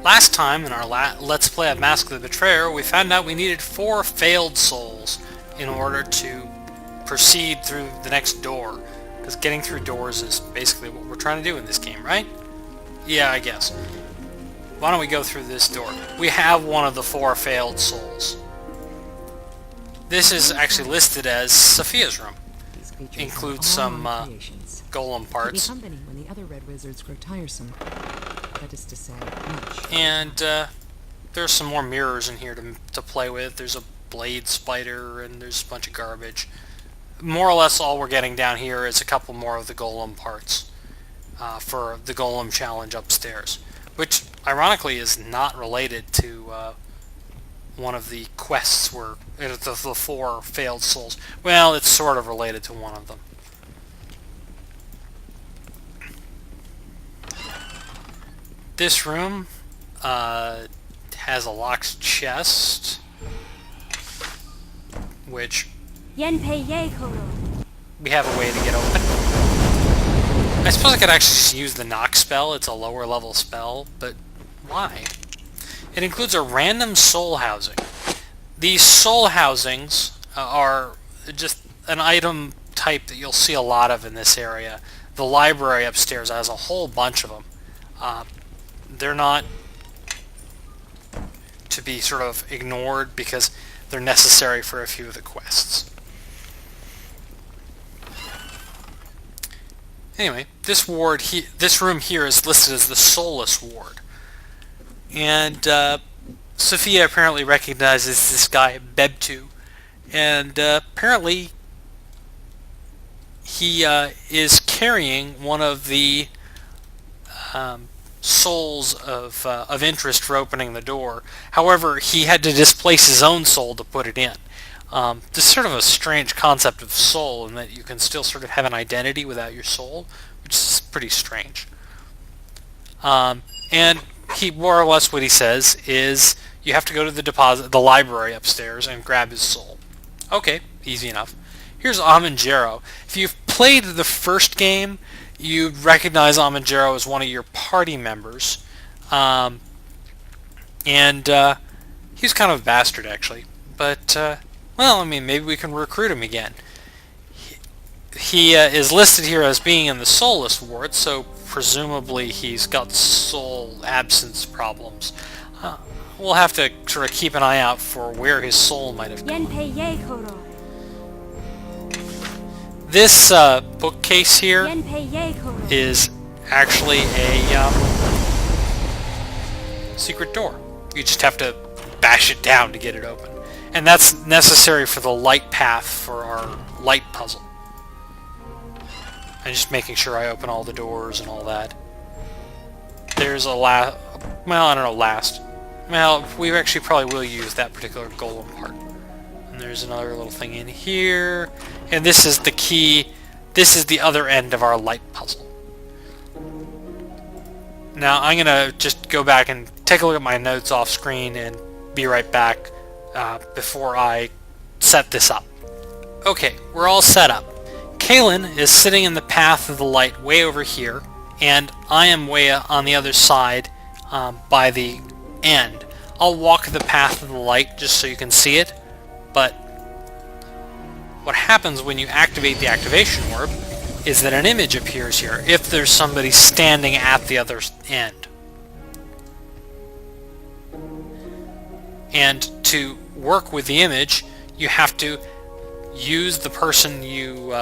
Last time, in our Let's Play of Mask of the Betrayer, we found out we needed 4 failed souls in order to proceed through the next door. Because getting through doors is basically what we're trying to do in this game, right? Yeah, I guess. Why don't we go through this door? We have one of the 4 failed souls. This is actually listed as Sophia's room. Includes some golem parts. Company when the other red wizards grow tiresome. That is to say, much. And there's some more mirrors in here to play with. There's a blade spider and there's a bunch of garbage. More or less all we're getting down here is a couple more of the golem parts for the golem challenge upstairs, which ironically is not related to one of the quests where the 4 failed souls. Well, it's sort of related to one of them. This room has a locked chest, which we have a way to get open. I suppose I could actually just use the knock spell. It's a lower level spell, but why? It includes a random soul housing. These soul housings are just an item type that you'll see a lot of in this area. The library upstairs has a whole bunch of them. They're not to be sort of ignored because they're necessary for a few of the quests. Anyway, this room here is listed as the Soulless Ward. And Sophia apparently recognizes this guy, Bebtu. And apparently he is carrying one of the souls of interest for opening the door. However, he had to displace his own soul to put it in. This is sort of a strange concept of soul in that you can still sort of have an identity without your soul, which is pretty strange. And he more or less what he says is you have to go to the library upstairs and grab his soul. Okay, easy enough. Here's Amanjaro. If you've played the first game, you'd recognize Amanjaro as one of your party members. And he's kind of a bastard, actually. But, well, I mean, maybe we can recruit him again. He is listed here as being in the Soulless Ward, so presumably he's got soul absence problems. We'll have to sort of keep an eye out for where his soul might have gone. This bookcase here is actually a secret door. You just have to bash it down to get it open. And that's necessary for the light path for our light puzzle. I'm just making sure I open all the doors and all that. There's a well, I don't know, last. Well, we actually probably will use that particular golem part. And there's another little thing in here. And this is the key. This is the other end of our light puzzle. Now, I'm going to just go back and take a look at my notes off screen and be right back before I set this up. Okay, we're all set up. Kaylin is sitting in the path of the light way over here, and I am way on the other side by the end. I'll walk the path of the light just so you can see it, but what happens when you activate the activation orb is that an image appears here if there's somebody standing at the other end. And to work with the image, you have to use the person you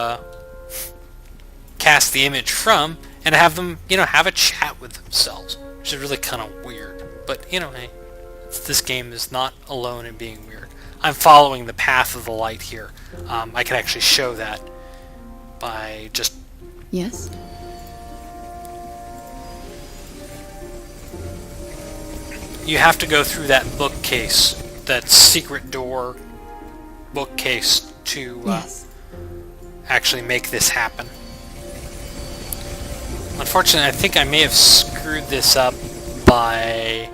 cast the image from and have them, have a chat with themselves, which is really kind of weird. But, hey, this game is not alone in being weird. I'm following the path of the light here. I can actually show that by just... Yes? You have to go through that bookcase, that secret door bookcase to actually make this happen. Unfortunately, I think I may have screwed this up by...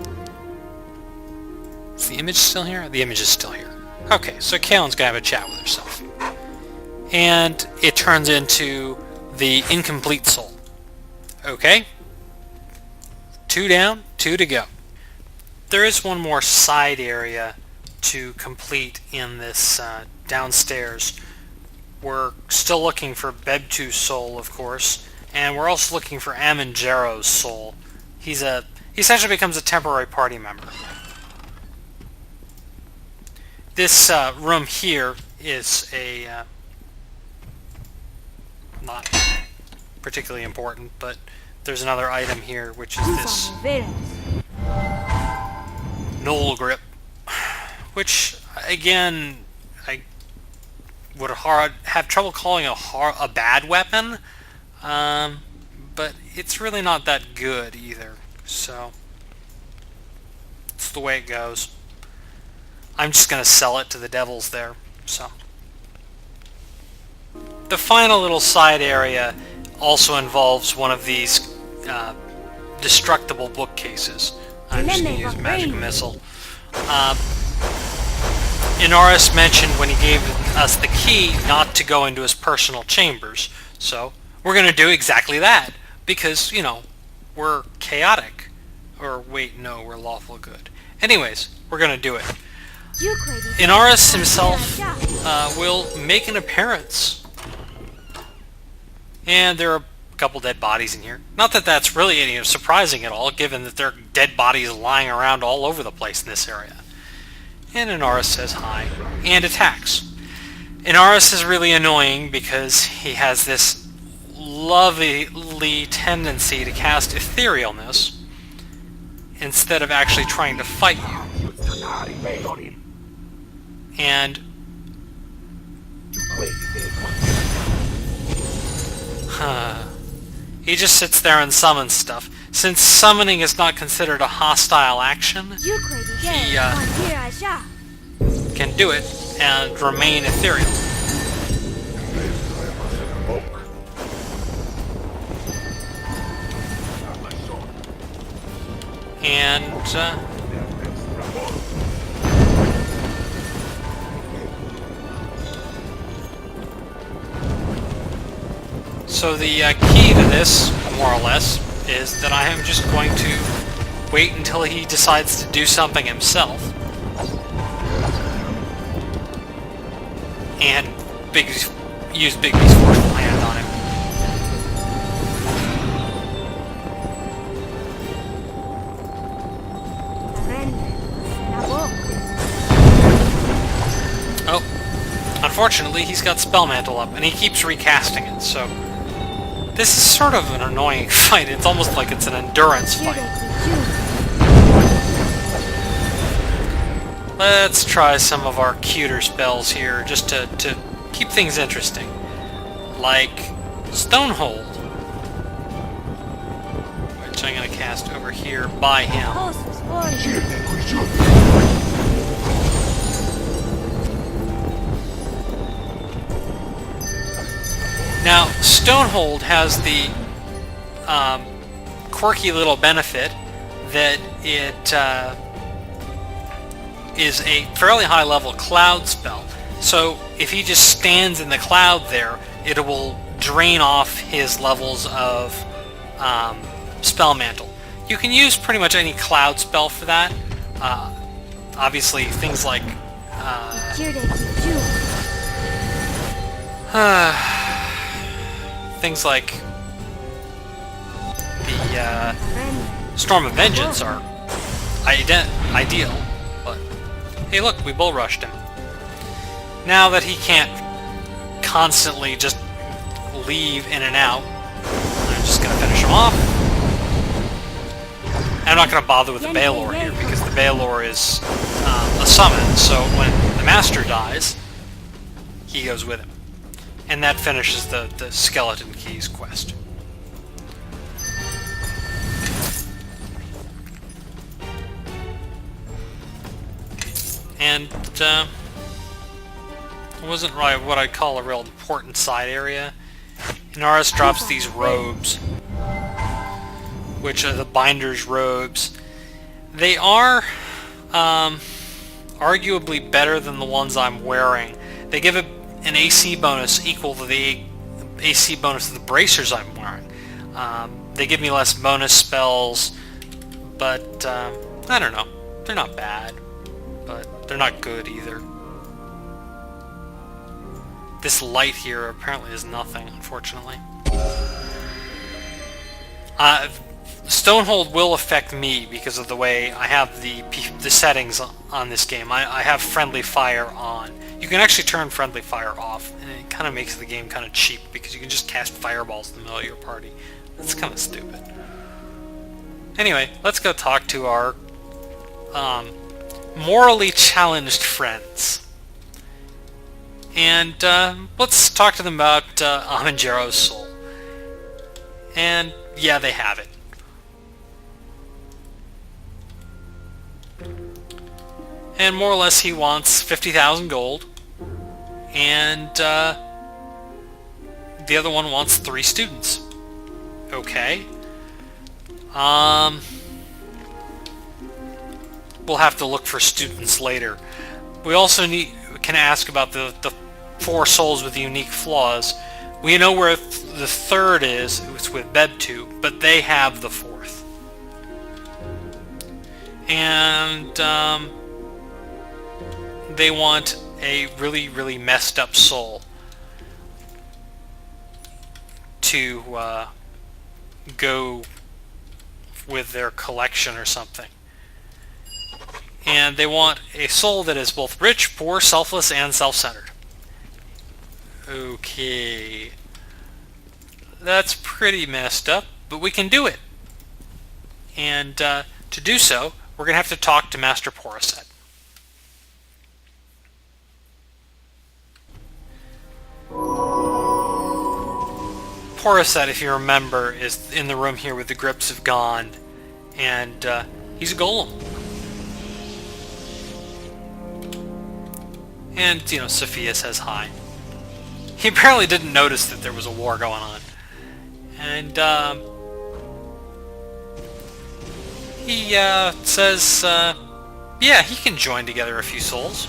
Is the image still here? The image is still here. Okay, so Kaylin's gonna have a chat with herself. And it turns into the incomplete soul. Okay? 2 down, 2 to go. there is one more side area to complete in this downstairs. We're still looking for Bebtu's soul, of course, and we're also looking for Amanjero's soul. He essentially becomes a temporary party member. This room here is not particularly important, but there's another item here, which is this Knoll Grip, which, again, I would have trouble calling a bad weapon, but it's really not that good either, so it's the way it goes. I'm just going to sell it to the devils there, so. The final little side area also involves one of these destructible bookcases. I'm just going to use Magic Missile. Inaris mentioned when he gave us the key not to go into his personal chambers, so we're going to do exactly that, because, you know, we're chaotic. Or, wait, no, we're lawful good. Anyways, we're going to do it. Inaris himself will make an appearance. And there are a couple dead bodies in here. Not that that's really any surprising at all, given that there are dead bodies lying around all over the place in this area. And Inaris says hi, and attacks. Inaris is really annoying because he has this lovely tendency to cast etherealness instead of actually trying to fight you. And he just sits there and summons stuff. Since summoning is not considered a hostile action, he can do it and remain ethereal. And so the key to this, more or less, is that I am just going to wait until he decides to do something himself. And use Bigby's forceful hand on him. Oh, unfortunately he's got Spell Mantle up, and he keeps recasting it, so this is sort of an annoying fight. It's almost like it's an endurance fight. Let's try some of our cuter spells here, just to keep things interesting. Like Stonehold, which I'm going to cast over here by him. Now, Stonehold has the quirky little benefit that it is a fairly high-level cloud spell. So if he just stands in the cloud there, it will drain off his levels of Spell Mantle. You can use pretty much any cloud spell for that. Obviously, things like the Storm of Vengeance are ideal, but hey look, we bull rushed him. Now that he can't constantly just leave in and out, I'm just going to finish him off. I'm not going to bother with the Baylor here, because the Baylor is a summon, so when the Master dies, he goes with him. And that finishes the Skeleton Keys quest. And it wasn't really what I'd call a real important side area. Inaris drops these robes, which are the Binder's robes. They are arguably better than the ones I'm wearing. They give an AC bonus equal to the AC bonus of the bracers I'm wearing. They give me less bonus spells, but I don't know. They're not bad, but they're not good either. This light here apparently is nothing, unfortunately. Stonehold will affect me because of the way I have the settings on this game. I have friendly fire on. You can actually turn friendly fire off, and it kind of makes the game kind of cheap because you can just cast fireballs in the middle of your party. That's kind of stupid. Anyway, let's go talk to our morally challenged friends. And let's talk to them about Amanjero's soul. And yeah, they have it. And more or less he wants 50,000 gold. And the other one wants 3 students. Okay. We'll have to look for students later. We also can ask about the 4 souls with unique flaws. We know where the 3rd is. It's with Bebtu, but they have the 4th. And they want a really, really messed up soul to go with their collection or something. And they want a soul that is both rich, poor, selfless, and self-centered. Okay. That's pretty messed up, but we can do it. And to do so, we're going to have to talk to Master Poroset. Poroset, if you remember, is in the room here with the grips of Gond, and he's a golem. And, you know, Sophia says hi. He apparently didn't notice that there was a war going on. And, he says, yeah, he can join together a few souls.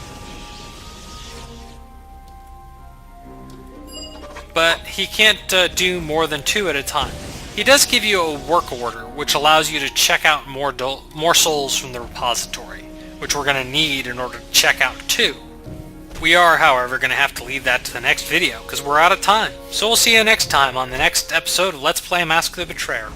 But he can't do more than 2 at a time. He does give you a work order, which allows you to check out more souls from the repository, which we're going to need in order to check out 2. We are, however, going to have to leave that to the next video, because we're out of time. So we'll see you next time on the next episode of Let's Play Mask of the Betrayer.